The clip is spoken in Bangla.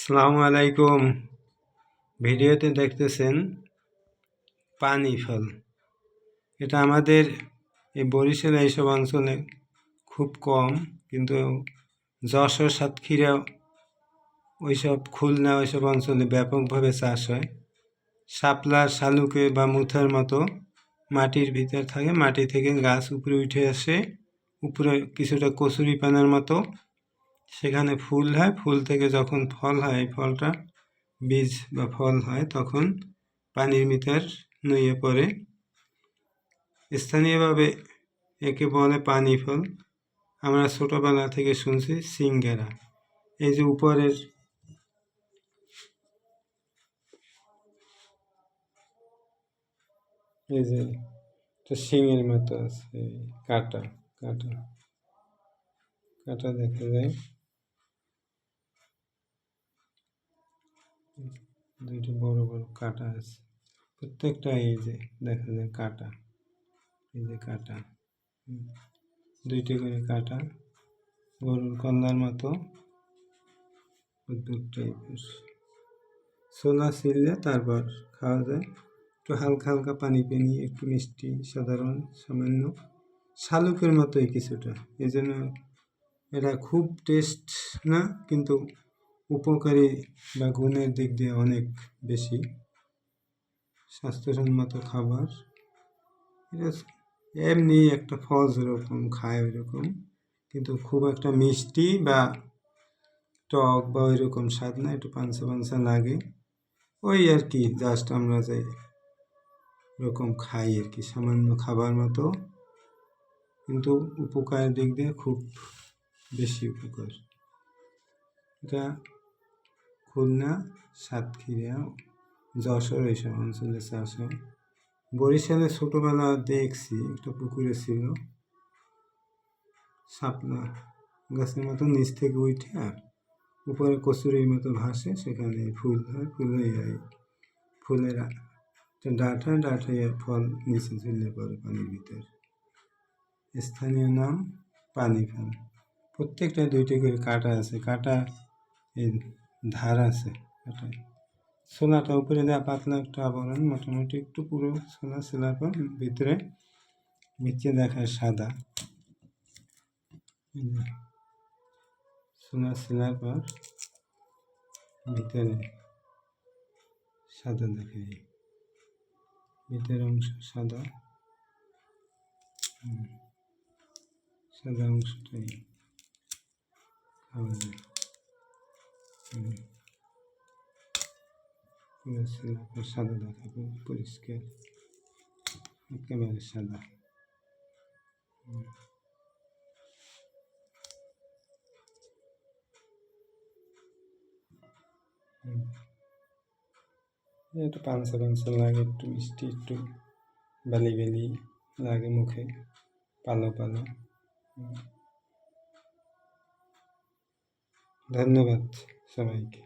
আসসালামু আলাইকুম। ভিডিওতে দেখতেছেন পানি ফল। এটা আমাদের এই বরিশাল এইসব অঞ্চলে খুব কম, কিন্তু যশোর, সাতক্ষীরা, ওইসব খুলনা ওইসব অঞ্চলে ব্যাপকভাবে চাষ হয়। শাপলার, শালুকে বা মুথার মতো মাটির ভিতর থাকে, মাটি থেকে গাছ উপরে উঠে আসে, উপরে কিছুটা কচুরিপানার মতো, সেখানে ফুল হয়। ফুল থেকে যখন ফল হয়, এই ফলটা বীজ বা ফল হয়, তখন পানির ভিতর নুয়ে পড়ে। স্থানীয়ভাবে একে বলে পানি ফল। আমরা ছোটোবেলা থেকে শুনছি সিঙ্গারা। এই যে উপরের এই যে শিঙের মতো আছে, কাটা কাটা কাটা দেখা যায়, দুইটা বড় বড় কাটা আছে প্রত্যেকটা। এই যে দেখা যায় কাটা, এই যে কাটা, দুইটা করে কাটা, গরুর কল্লার মতো অদ্ভুত টাইপের। ছোলা ছিললে তারপর খাওয়া যায়। একটু হালকা হালকা পানি পেনি, একটু মিষ্টি, সাধারণ সামান্য শালুকের মতোই কিছুটা। এই জন্য এটা খুব টেস্ট না, কিন্তু উপকারী বা গুণের দিক দিয়ে অনেক বেশি স্বাস্থ্যসম্মত খাবার। এটা এমনি একটা ফল যেরকম খায় ওইরকম, কিন্তু খুব একটা মিষ্টি বা টক বা ওইরকম স্বাদ না, একটু পানসা পানসা লাগে। ওই আর কি, জাস্ট আমরা যে এরকম খাই আর কি, সামান্য খাবার মতো, কিন্তু উপকারের দিক দিয়ে খুব বেশি উপকার। এটা খুলনা, সাতক্ষীরা, যশোর এইসব অঞ্চলে চাষ হয়। বরিশালে ছোটোবেলা দেখছি একটা পুকুরে ছিল, শাপলা গাছের মতো নিচ থেকে উঠে উপরে কচুরির মতো ভাসে, সেখানে ফুল হয়, ফুলের ডাঁটায় ফল নিচে ঝুলে পড়ে পানির ভিতর। স্থানীয় নাম পানি ফল। প্রত্যেকটা দুইটা করে কাটা আছে, কাটা এই ধার আছে কাটায়। ছোলাটা উপরে দেওয়া পাতলা একটা আবরণ, মোটামুটি একটু পুরো ছোলা ছিলার পর ভিতরে নিচে দেখায় সাদা। ছোলা ছিলার পর ভিতরে সাদা দেখায়, ভিতরের অংশ সাদা, সাদা অংশটাই খাওয়া যায়। সাদা দেখাবে, পরিষ্কার একেবারে সাদা। একটু পানসা পানসা লাগে, একটু মিষ্টি, একটু বালি বালি লাগে মুখে, পালো পালো। ধন্যবাদ সবাইকে।